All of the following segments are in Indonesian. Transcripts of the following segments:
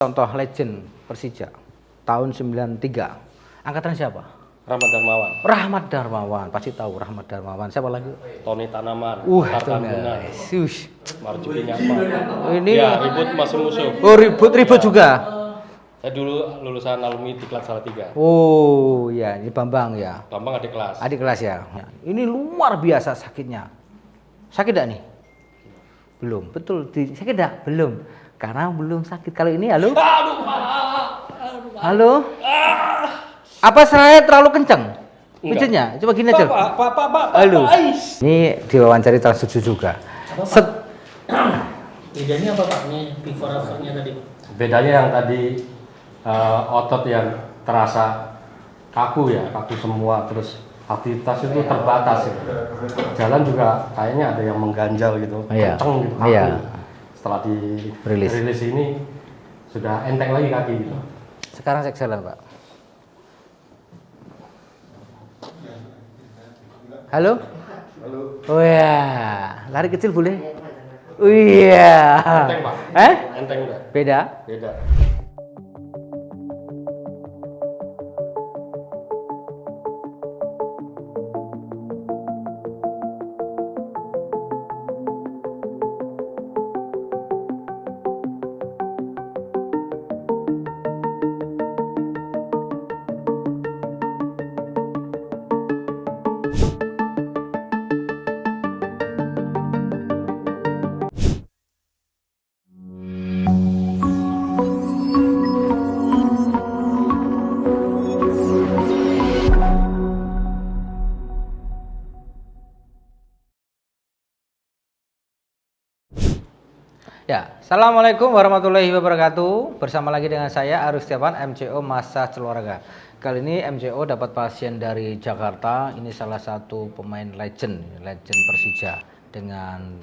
Contoh legend Persija tahun 93. Angkatan siapa? Rahmat Darmawan. Rahmat Darmawan, pasti tahu Rahmat Darmawan. Siapa lagi? Tony Tanaman. Tartamina. Marjuki Nyapa. Ini Ya, ribut masih musuh. Oh, ribut juga. Saya dulu lulusan alumni Diklat Salatiga. Oh, ya, ini Bambang ya. Bambang adik kelas. Adik kelas ya. Ini luar biasa sakitnya. Sakit enggak nih? Belum. Betul. Sakit enggak? Belum. Karena belum sakit. Kalau ini halo? Halo? Apa saya terlalu kenceng? Pijatnya? Coba gini aja. Pak. Halo. Ini diwawancari Trans 7 juga. Bedanya apa Pak? Ini before afternya tadi Pak? Bedanya yang tadi otot yang terasa kaku ya, kaku semua, terus aktivitas itu terbatas ya. Jalan juga kayaknya ada yang mengganjal gitu, Iya. kenceng gitu, kaku. Iya. Setelah Rilis. rilis ini sudah enteng lagi kaki gitu. Sekarang cek jalan, Pak. Halo? Halo. Oh ya, lari kecil boleh? Oh iya. Enteng Pak. Enteng enggak? Beda? Beda. Ya, Assalamualaikum warahmatullahi wabarakatuh. Bersama lagi dengan saya Arif Setiawan, MCO Massage Keluarga. Kali ini MCO dapat pasien dari Jakarta. Ini salah satu pemain legend Persija dengan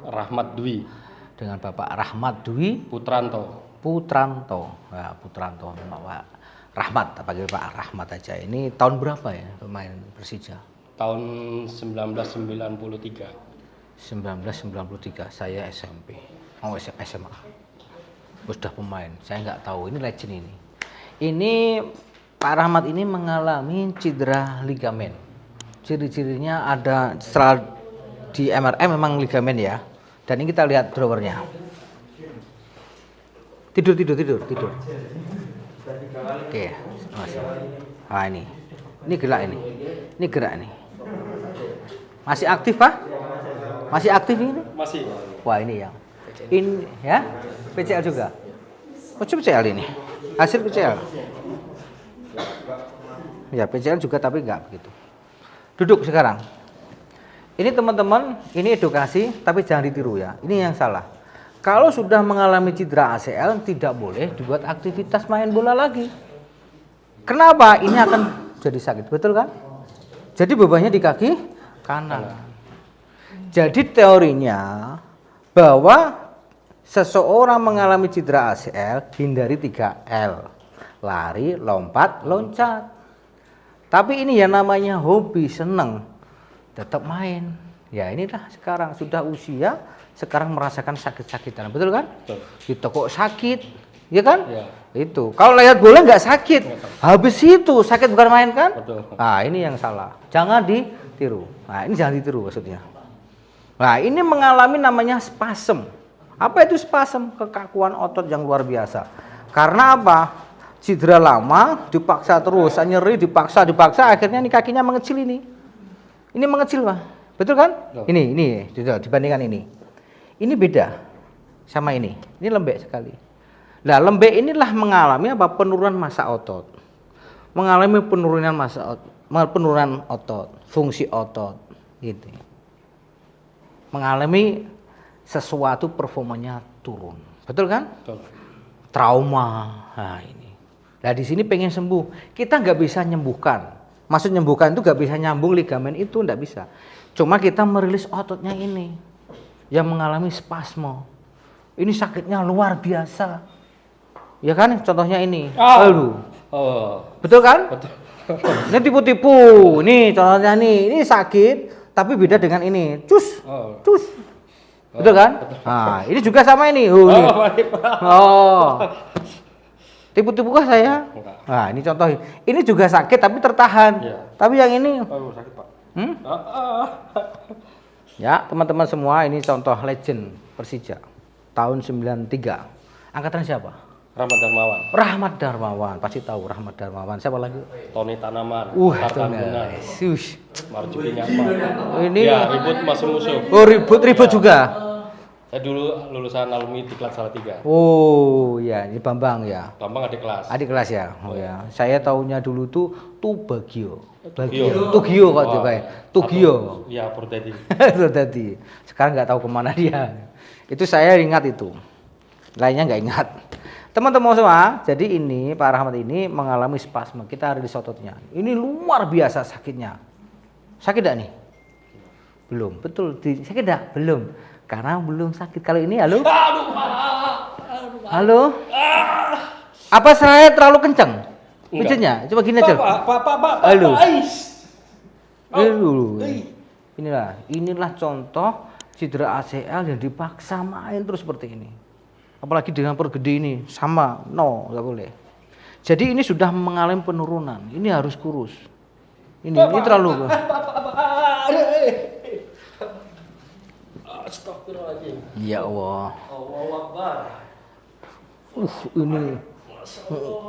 Rahmat Dwi dengan Bapak Rahmat Dwi Putranto. Ya, Putranto, Bapak Rahmat, panggil Pak Rahmat aja. Ini tahun berapa ya pemain Persija? Tahun 1993. 1993, saya SMP. Oh, SMA. Sudah pemain. Saya nggak tahu. Ini legend ini. Ini Pak Rahmat ini mengalami cedera ligamen. Ciri-cirinya ada setelah di MRI memang ligamen ya. Dan ini kita lihat drawernya. Tidur. Oke, nah ini gerak ini. Ini gerak ini. Masih aktif Pak? Masih aktif ini? Masih. Wah ini yang ini ya PCL juga. Oh PCL ini hasil PCL. Ya PCL juga tapi enggak begitu. Duduk sekarang. Ini teman-teman, ini edukasi tapi jangan ditiru ya. Ini yang salah. Kalau sudah mengalami cedera ACL tidak boleh dibuat aktivitas main bola lagi. Kenapa? Ini akan jadi sakit, betul kan? Jadi bebannya di kaki kanan. Jadi teorinya bahwa seseorang mengalami cedera ACL hindari 3L. Lari, lompat, loncat. Tapi ini yang namanya hobi, seneng. Tetap main. Ya inilah sekarang sudah usia, sekarang merasakan sakit-sakitan. Betul kan? Betul. Di toko sakit, ya kan? Ya. Itu. Kalau lihat bola nggak sakit. Habis itu sakit bukan main kan? Betul. Nah ini yang salah. Jangan ditiru. Nah ini jangan ditiru maksudnya. Nah ini mengalami namanya spasm. Apa itu spasm? Kekakuan otot yang luar biasa. Karena apa? Cedera lama, dipaksa terus, nyeri, dipaksa, akhirnya ini kakinya mengecil ini. Ini mengecil Pak, betul kan? Betul. Ini, dibandingkan ini. Ini beda sama ini lembek sekali. Nah lembek inilah mengalami apa? Penurunan massa otot. Mengalami penurunan penurunan otot, fungsi otot, gitu. Mengalami sesuatu performanya turun, betul kan? Betul. Trauma, nah ini. Nah di sini pengen sembuh, kita nggak bisa nyembuhkan. Maksud nyembuhkan itu nggak bisa nyambung ligamen itu, nggak bisa. Cuma kita merilis ototnya ini, yang mengalami spasmo. Ini sakitnya luar biasa, ya kan? Contohnya ini, lalu, betul kan? Betul. Ini tipu-tipu, nih contohnya nih, ini sakit. Tapi beda dengan ini, cus. Betul kan? Nah, ini juga sama ini. Oh, ini. baik, Pak. Oh. Tipu-tipu kah saya? Enggak. Nah, ini contoh. Ini juga sakit tapi tertahan. Iya. Tapi yang ini, Oh, sakit, Pak. ya teman-teman semua, ini contoh legend Persija tahun 93. Angkatan siapa? Rahmat Darmawan, Rahmat Darmawan. Pasti tahu Rahmat Darmawan. Siapa lagi? Tony Tanaman, Itu Tartamuna, nice. Marjuki Nyapa. Ini Ya, ribut masih musuh. oh ribut-ribut juga. Saya dulu lulusan alumni Diklat Salatiga. Oh, ya, ini Bambang ya. Bambang adik kelas. Adik kelas ya. Oh ya. Saya tahunya dulu tuh Tubagio. Tugio. Tugio kok Oh, juga ya. Tugio. Iya, Purtedi. Itu tadi. Sekarang nggak tahu kemana dia. Itu saya ingat itu. Lainnya nggak ingat. Teman-teman semua, jadi ini Pak Rahmat ini mengalami spasme. Kita rilis ototnya. Ini luar biasa sakitnya. Sakit nggak nih? Belum. Betul. Sakit nggak? Belum. Karena belum sakit. Kalau ini, halo? Halo? Apa saya terlalu kenceng? Pijatnya? Coba gini aja. Pak. Halo. Ais. Dulu. Inilah contoh cedera ACL yang dipaksa main terus seperti ini. Apalagi dengan perut gede ini, sama, no, nggak boleh. Jadi ini sudah mengalami penurunan. Ini harus kurus. Ini terlalu. Astagfirullahaladzim. Ya Allah. Allahu Akbar. Ini.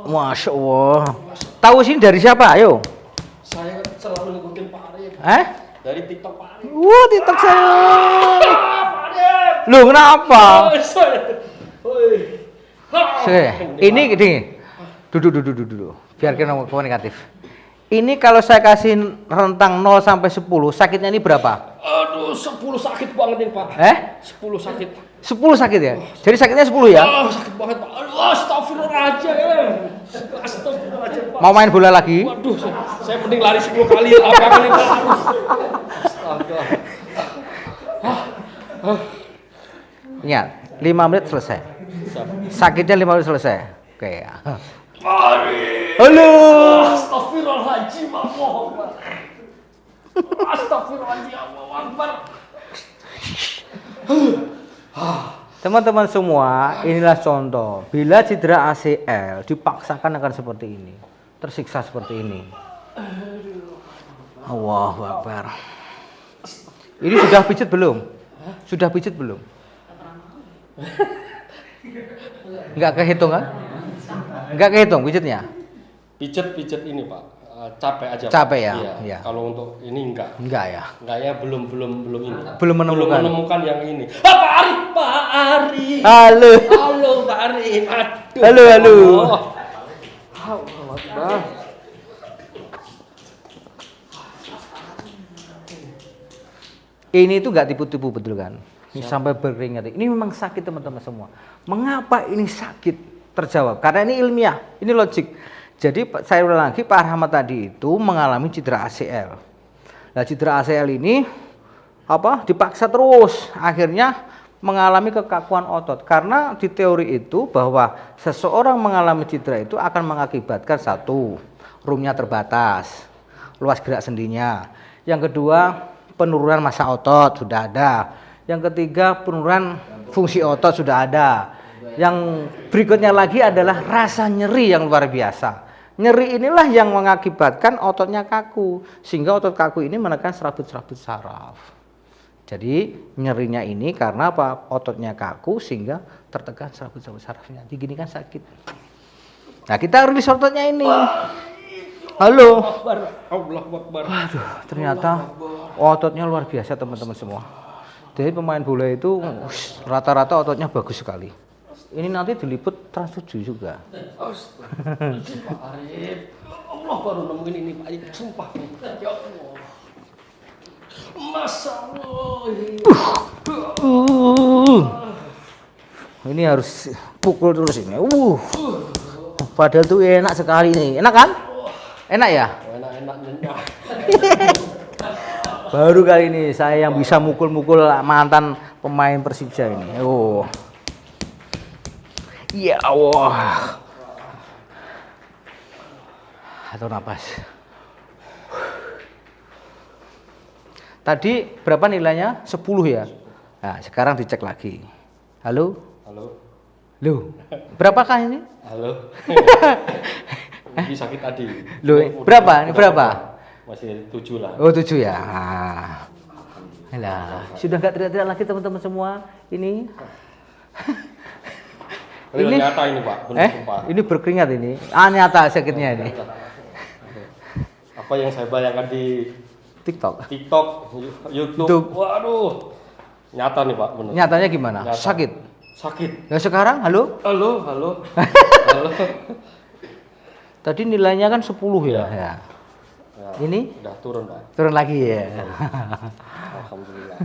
Masya Allah. Tahu sini dari siapa? Ayo. Saya selalu ngikutin Pak Arif. Dari TikTok Pak Arif. Wah, TikTok saya. Pak Arif. Loh, kenapa? Woi. Ini gini. Duduk. Biar kita ngomong negatif. Ini kalau saya kasih rentang 0 sampai 10, sakitnya ini berapa? Aduh, 10 sakit banget nih, Pak. 10 sakit. 10 sakit ya? Jadi sakitnya 10 ya? Sakit banget, Pak. Aduh, astagfirullahaladzim. Astagfirullahaladzim, Pak. Mau main bola lagi? Waduh, saya mending lari 10 kali lapangan nih, Pak. Astaga. Ingat, 5 menit selesai. Sakitnya 5 menit selesai. Oke. Mari. Halo. Astagfirullahaladzim, Allahu Akbar. Astagfirullahaladzim, Allahu Akbar. Teman-teman semua, inilah contoh. Bila cedera ACL dipaksakan akan seperti ini. Tersiksa seperti ini. Allahu Akbar. Ini sudah pijat belum? Sudah pijat belum? Enggak kehitung kan? Enggak kehitung pijatnya? Pijet ini, Pak. Capek aja. Capek ya? Iya. Iya. Kalau untuk ini enggak. Enggak ya? Enggak ya, belum ini. Belum menemukan. Belum menemukan yang ini. Pak Arif. Halo. Halo, Pak Arif. Aduh. Halo. Allahu Akbar. Ini tuh nggak tipu-tipu, betul kan? Ini sampai berkeringat. Ini memang sakit teman-teman semua. Mengapa ini sakit? Terjawab. Karena ini ilmiah, ini logik. Jadi saya ulang lagi, Pak Rahmat tadi itu mengalami cedera ACL. Nah, cedera ACL ini dipaksa terus, akhirnya mengalami kekakuan otot. Karena di teori itu bahwa seseorang mengalami cedera itu akan mengakibatkan satu, roomnya terbatas, luas gerak sendinya. Yang kedua, penurunan massa otot sudah ada. Yang ketiga, penurunan fungsi otot sudah ada. Yang berikutnya lagi adalah rasa nyeri yang luar biasa. Nyeri inilah yang mengakibatkan ototnya kaku, sehingga otot kaku ini menekan serabut-serabut saraf. Jadi nyerinya ini karena apa? Ototnya kaku sehingga tertekan serabut-serabut sarafnya. Begini kan sakit. Nah, kita rilis ototnya ini. Halo. Allahu Akbar. Waduh, ternyata ototnya luar biasa teman-teman semua. Jadi pemain bola itu rata-rata ototnya bagus sekali. Ini nanti diliput Trans 7 juga. Astagfirullahaladzim, Pak Arif. Allah baru nemuin ini, Pak Arif. Sumpah. Ya Allah. Masya Allah. Ini harus pukul terus ini. Padahal tuh enak sekali nih. Enak kan? Enak ya? Enak-enak nyenyak. Baru kali ini saya yang bisa mukul-mukul mantan pemain Persija ini. Ya Allah. Atur napas. Tadi berapa nilainya? 10 ya? Nah, sekarang dicek lagi. Halo? Halo. Loh, berapakah ini? Halo. Ini sakit tadi. Loh, berapa? Ini berapa? Masih 7 lah. Oh, 7 ya. Lah, sudah nggak teriak-teriak lagi teman-teman semua. Ini Ini nyata ini Pak, benar sumpah. ini berkeringat ini. Nyata sakitnya ini. Apa yang saya bayangkan di TikTok. YouTube. Waduh. Nyata nih Pak, benar. Nyatanya gimana? Nyata. Sakit. Sakit. Nah, sekarang halo? Halo. Halo. Tadi nilainya kan 10 ya. Ya, Ini udah turun Pak. turun lagi ya. Alhamdulillah.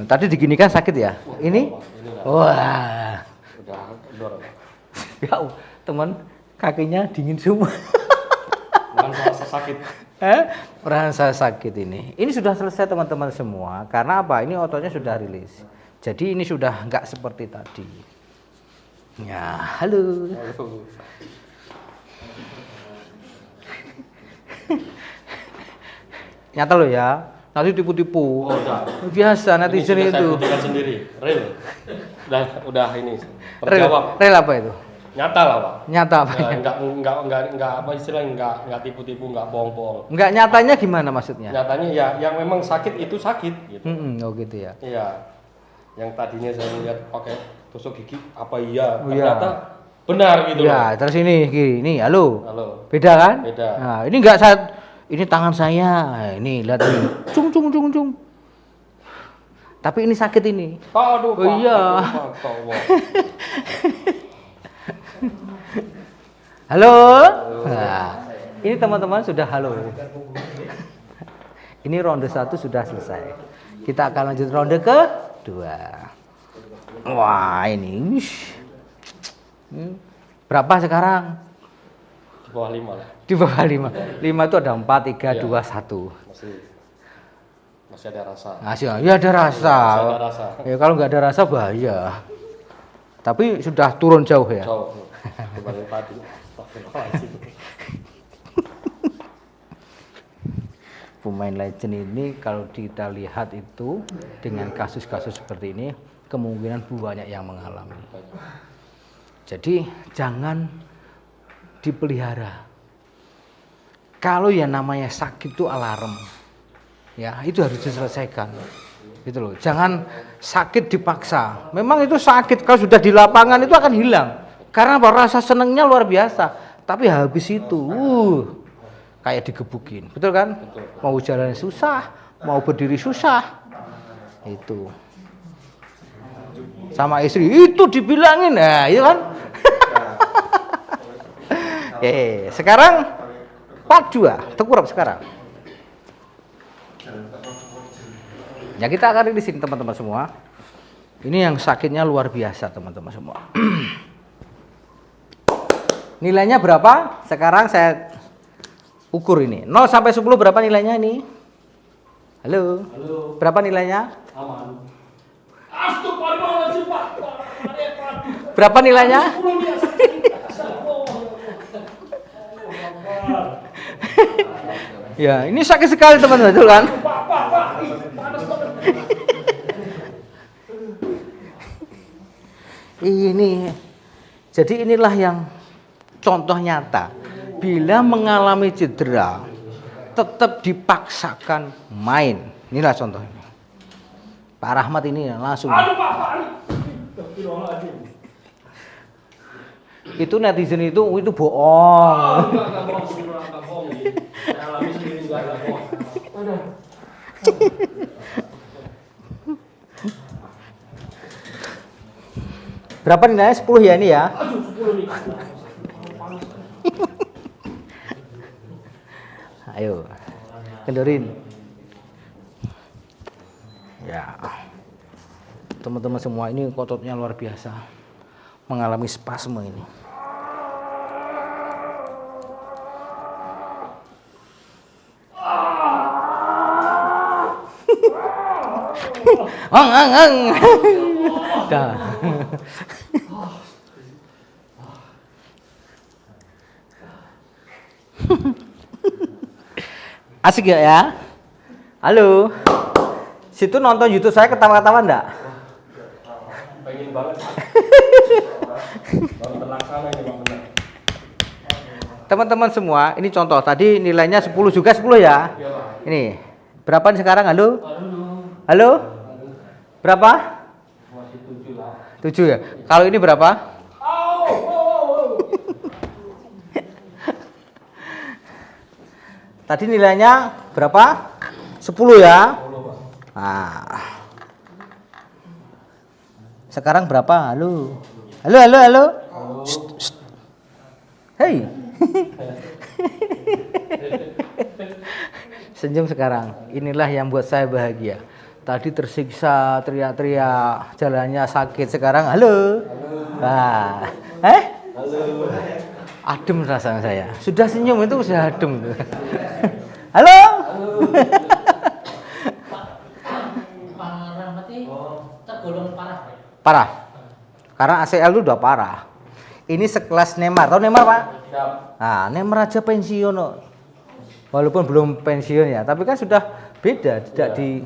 Tadi diginikan sakit ya? Ini? Wah. Udah kendor Pak. Ya, teman kakinya dingin semua. Bukan merasa sakit. Merasa sakit ini. Ini sudah selesai teman-teman semua. Karena apa? Ini ototnya sudah rilis. Jadi ini sudah nggak seperti tadi. Ya, halo. Nyata loh ya. Nanti tipu-tipu. Biasa netizen Ini sudah itu. saya buktikan sendiri. Real. Udah ini terjawab. Real apa itu? Nyata lah Pak. Nyata apa? Enggak apa istilahnya enggak tipu-tipu, enggak bohong-bohong. Enggak, nyatanya gimana maksudnya? Nyatanya ya yang memang sakit itu sakit gitu. Oh gitu ya. Iya. Yang tadinya saya lihat pakai tusuk gigi apa iya Oh, iya. ternyata benar gitu loh. Ya, terus ini gini, nih, halo. Halo. Beda kan? Beda. Nah, ini enggak saat ini tangan saya. Nah, ini lihat ini. Cung. Tapi ini sakit ini. Aduh, Oh iya. Halo. Nah, ini teman-teman sudah halo. Ini ronde 1 sudah selesai. Kita akan lanjut ronde kedua. Wah, ini. Berapa sekarang? Di bawah 5 lah. Di bawah 5. 5 itu ada 4, 3, 2, 1. Masih ada rasa. Ya ada rasa. Masih ada rasa. Ya kalau nggak ada rasa bahaya. Tapi sudah turun jauh ya. Jauh. Dibanding tadi. Astagfirullahaladzim. Pemain legend ini kalau kita lihat itu dengan kasus-kasus seperti ini kemungkinan banyak yang mengalami. Jadi jangan dipelihara. Kalau yang namanya sakit itu alarm, ya itu harus diselesaikan. Gitu loh. Jangan sakit dipaksa. Memang itu sakit kalau sudah di lapangan itu akan hilang. Karena apa? Rasa senangnya luar biasa. Tapi habis itu, kayak digebukin, betul kan? Betul. Mau jalan susah, mau berdiri susah, itu. Sama istri itu dibilangin, nah, itu kan? Sekarang part 2, tengkurap sekarang. Ya kita akan di sini teman-teman semua. Ini yang sakitnya luar biasa teman-teman semua. Nilainya berapa? Sekarang saya ukur ini. 0 sampai 10 berapa nilainya ini? Halo. Berapa nilainya? Aman. Astagfirullahaladzim Pak. Berapa nilainya? Ya, ini sakit sekali teman-teman, betul kan? Ini, jadi inilah yang contoh nyata. Bila mengalami cedera, tetap dipaksakan main. Inilah contohnya. Pak Rahmat ini langsung. Itu netizen itu bohong. Enggak bohong. Saya alami sendiri juga enggak bohong. Berapa nilainya? 10 ya ini ya? Aduh, 10 nih. Ayo, kendorin. Ya, teman-teman semua ini ototnya luar biasa, mengalami spasme ini. Ang. Dah. Asik gak ya? Halo. Situ nonton YouTube saya ketawa-ketawa enggak? Pengen banget. Baru terlaksana ini Bang benar. Teman-teman semua, ini contoh. Tadi nilainya 10 juga 10 ya. Iya, Pak. Ini. Berapa nih sekarang? Halo? Halo. Halo? Berapa? Masih 7 lah. 7 ya. Kalau ini berapa? Tadi nilainya berapa? 10 ya. 10, Pak. Nah. Sekarang berapa? Halo. Halo, halo, halo. Shh, shh. Hei. Senyum sekarang. Inilah yang buat saya bahagia. Tadi tersiksa, teriak-teriak, jalannya sakit. Sekarang halo. Wah. Halo. Adem rasanya saya. Sudah senyum itu sudah adem. Halo. Parah berarti tergolong parah. Parah. Karena ACL itu udah parah. Ini sekelas Neymar. Tahu Neymar, Pak? Siap. Nah, Neymar aja pensiun kok. Walaupun belum pensiun ya, tapi kan sudah beda, tidak di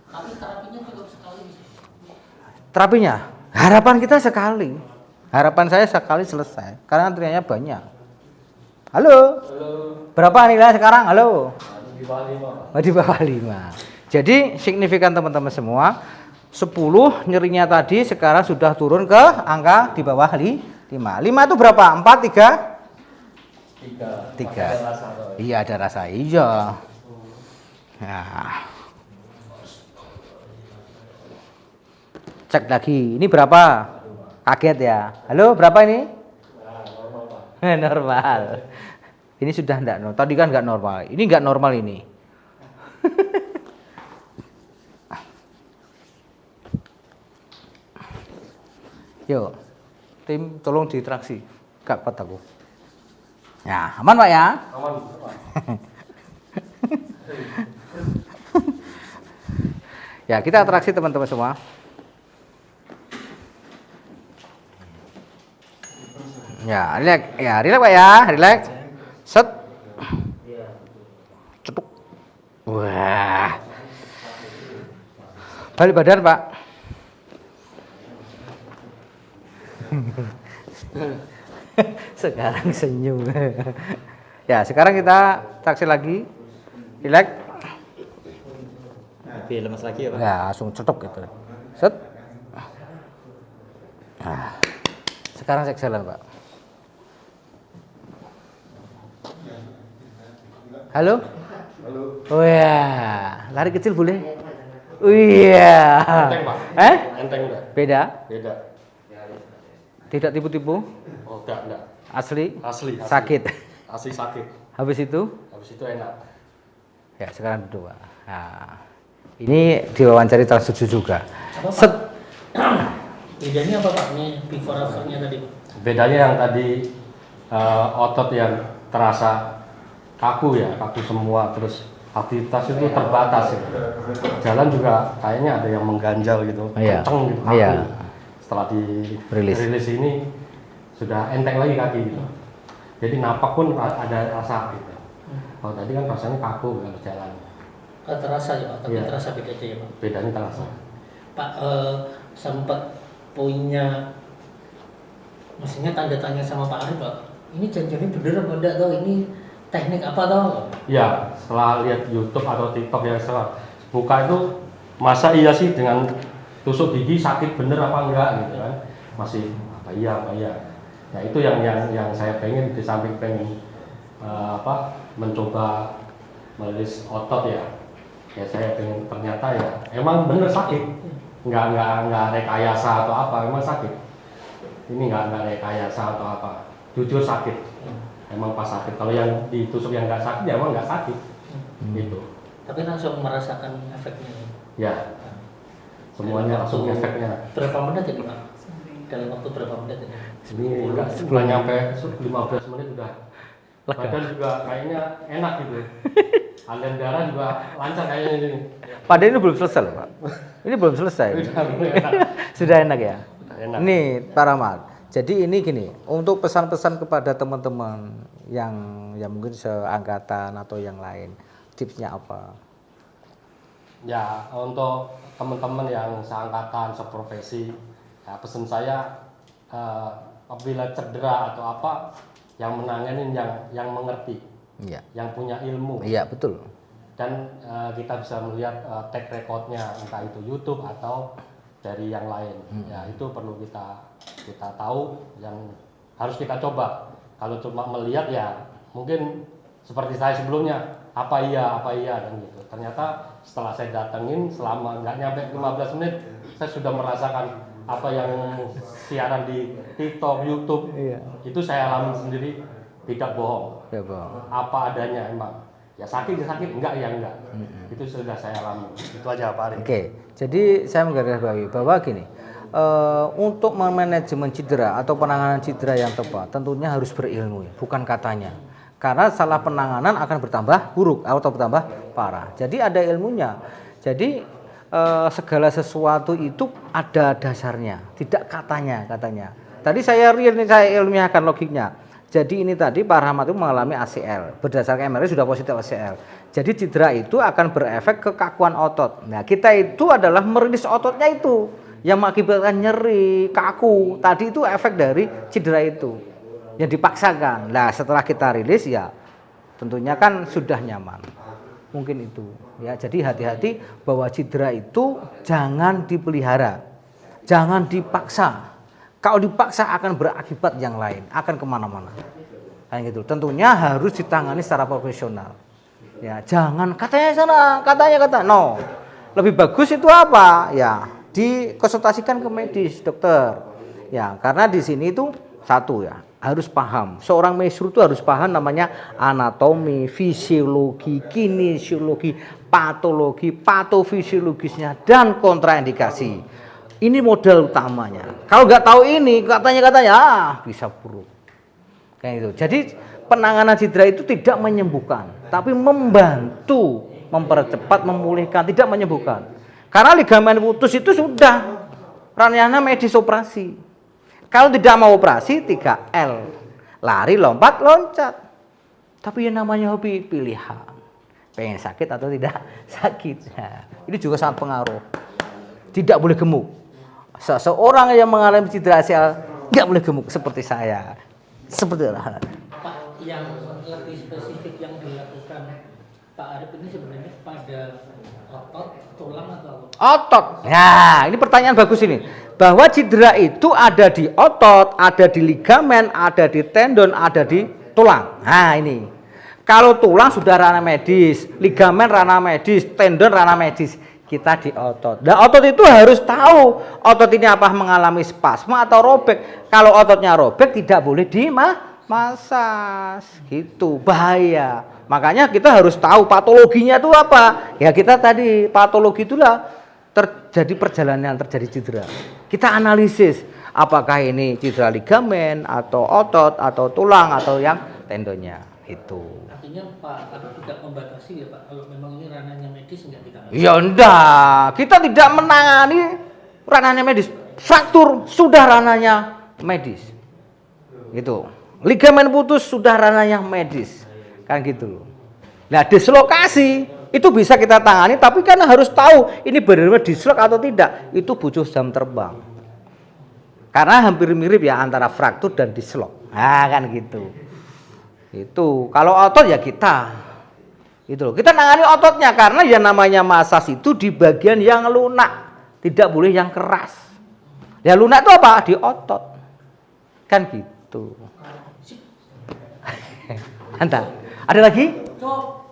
Tapi terapinya cukup sekali. terapinya. Harapan kita sekali. Harapan saya sekali selesai. Karena antriannya banyak. Halo. Halo. Berapa nilai sekarang? Halo. Di Bali, Pak. Oh, di bawah 5. Jadi signifikan teman-teman semua. 10 nyerinya tadi sekarang sudah turun ke angka di bawah 5. 5 itu berapa? 4, 3? 3. 3. Iya, ada rasa. Iya. Nah. Cek lagi. Ini berapa? Kaget ya. Halo, berapa ini? Normal. Ini sudah enggak normal. Tadi kan enggak normal. Ini enggak normal ini. Yuk, tim tolong ditraksi. Gak kuat aku. Ya, aman Pak ya? Aman, Pak. Ya, kita atraksi teman-teman semua. Ya, relax Pak ya, relax. Set. Cetuk. Wah. Balik badan Pak. Sekarang senyum. Ya, sekarang kita traksi lagi. Relax. Lebih lemas lagi ya Pak? Ya, langsung cetuk gitu. Set. Nah, sekarang cek jalan Pak. Halo? Halo. Oh ya, lari kecil boleh? Oh iya. Enteng, Pak. Enteng enggak? Beda? Beda. Tidak tipu-tipu? Oh, enggak. Asli? Asli. Sakit? Asli sakit. Habis itu? Habis itu enak. Ya, sekarang duduk Pak. Nah, ini diwawancari Trans 7 juga. Apa, Pak? Set. Bedanya apa Pak? Ini before afternya tadi Pak? Bedanya yang tadi otot yang terasa kaku ya, kaku semua, terus aktivitas itu terbatas ya. Jalan juga kayaknya ada yang mengganjal gitu, Iya. kenceng gitu kaku. Iya. Setelah Rilis. rilis ini sudah enteng lagi kaki gitu. Jadi napak pun ada rasa gitu. Kalau tadi kan rasanya kaku kalau jalan. Terasa ya Pak, tapi Iya. terasa bedanya ya Pak. Bedanya terasa. Pak sempat punya, maksudnya tanda tanya sama Pak Arif Pak. Ini janjinya bener apa enggak tau? Ini teknik apa tau? Ya, setelah lihat YouTube atau TikTok yang setelah buka itu, masa iya sih dengan tusuk gigi sakit bener apa enggak gitu kan? Masih apa iya. Nah itu yang saya pengen, di samping pengen mencoba merilis otot ya. Ya saya pengen, ternyata ya emang bener sakit, nggak rekayasa atau apa, emang sakit. Ini nggak rekayasa atau apa, jujur sakit. Emang pas sakit. Kalau yang ditusuk yang nggak sakit ya emang nggak sakit, gitu. Tapi langsung merasakan efeknya. Ya, semuanya langsung efeknya. Berapa menit ini Pak? Dalam waktu berapa menit ini? Ini nggak sebulan nyampe 15 menit udah. Badan juga kayaknya enak gitu. Aliran darah juga lancar kayaknya ini. Padahal ini belum selesai loh, Pak. Ini belum selesai. Sudah enak ya? Enak. Ini Pak Rahmat. Jadi ini gini, untuk pesan-pesan kepada teman-teman yang mungkin seangkatan atau yang lain, tipsnya apa? Ya, untuk teman-teman yang seangkatan, seprofesi, ya pesan saya apabila cedera atau apa, yang menanganin yang mengerti, Iya. yang punya ilmu. Iya, betul. Dan kita bisa melihat track recordnya, entah itu YouTube atau dari yang lain. Ya, itu perlu kita tahu, yang harus kita coba. Kalau cuma melihat ya mungkin seperti saya sebelumnya, apa iya dan gitu. Ternyata setelah saya datengin selama nggak nyampe 15 menit, saya sudah merasakan apa yang siaran di TikTok, YouTube. Iya. Itu saya alami sendiri, tidak bohong. Ya, Bang. Apa adanya emang. Ya sakit, enggak ya enggak. Itu sudah saya alami. Itu aja Pak Arif. Oke, jadi saya menggarisbawahi bahwa gini, untuk memanajemen cedera atau penanganan cedera yang tepat, tentunya harus berilmu, bukan katanya. Karena salah penanganan akan bertambah buruk atau bertambah parah. Jadi ada ilmunya. Jadi segala sesuatu itu ada dasarnya, tidak katanya. Tadi saya ilmiahkan logiknya. Jadi ini tadi Pak Rahmat itu mengalami ACL, berdasarkan MRI sudah positif ACL. Jadi cedera itu akan berefek ke kakuan otot. Nah, kita itu adalah merilis ototnya itu yang mengakibatkan nyeri, kaku. Tadi itu efek dari cedera itu yang dipaksakan. Nah, setelah kita rilis ya tentunya kan sudah nyaman. Mungkin itu ya. Jadi hati-hati bahwa cedera itu jangan dipelihara, jangan dipaksa. Kalau dipaksa akan berakibat yang lain, akan kemana-mana. Kayak gitu. Tentunya harus ditangani secara profesional. Ya, jangan katanya sana, katanya. No. Lebih bagus itu apa? Ya, dikonsultasikan ke medis, dokter. Ya, karena di sini itu satu ya, harus paham. Seorang mesur itu harus paham namanya anatomi, fisiologi, kinesiologi, patologi, patofisiologisnya dan kontraindikasi. Ini modal utamanya. Kalau nggak tahu ini, katanya bisa buruk. Kayak gitu. Jadi penanganan cedera itu tidak menyembuhkan, tapi membantu mempercepat, memulihkan, tidak menyembuhkan. Karena ligamen putus itu sudah ranahnya medis operasi. Kalau tidak mau operasi 3L. Lari, lompat, loncat. Tapi yang namanya hobi pilihan. Pengen sakit atau tidak sakit. Nah, ini juga sangat pengaruh. Tidak boleh gemuk. Seseorang yang mengalami cedera ACL nggak boleh gemuk seperti saya. Seperti itu. Pak, yang lebih spesifik yang dilakukan Pak Arif ini sebenarnya pada otot, tulang atau apa? Otot. Nah, ini pertanyaan bagus ini. Bahwa cedera itu ada di otot, ada di ligamen, ada di tendon, ada di tulang. Nah, ini. Kalau tulang sudah ranah medis, ligamen ranah medis, tendon ranah medis. Kita di otot. Nah, otot itu harus tahu otot ini apa mengalami spasme atau robek. Kalau ototnya robek tidak boleh dimasas. Gitu, bahaya. Makanya kita harus tahu patologinya itu apa. Ya kita tadi patologi itulah terjadi perjalanan terjadi cedera. Kita analisis apakah ini cedera ligamen atau otot atau tulang atau yang tendonnya itu. Artinya Pak Arif tidak membatasi ya Pak, kalau memang ini ranahnya medis nggak ditangani? Ya enggak, kita tidak menangani ranahnya medis. Fraktur sudah ranahnya medis. Gitu. Ligamen putus sudah ranahnya medis. Kan gitu loh. Nah, dislokasi itu bisa kita tangani, tapi kan harus tahu ini benar-benar dislok atau tidak. Itu butuh jam terbang. Karena hampir mirip ya antara fraktur dan dislok. Nah, kan gitu. Itu kalau otot ya kita kita nangani ototnya karena yang namanya masas itu di bagian yang lunak, tidak boleh yang keras. Ya lunak itu apa? Di otot kan gitu. Mantap. Ada lagi?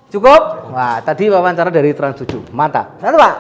Cukup. Wah, tadi wawancara dari Trans 7. Mantap. Satu Pak.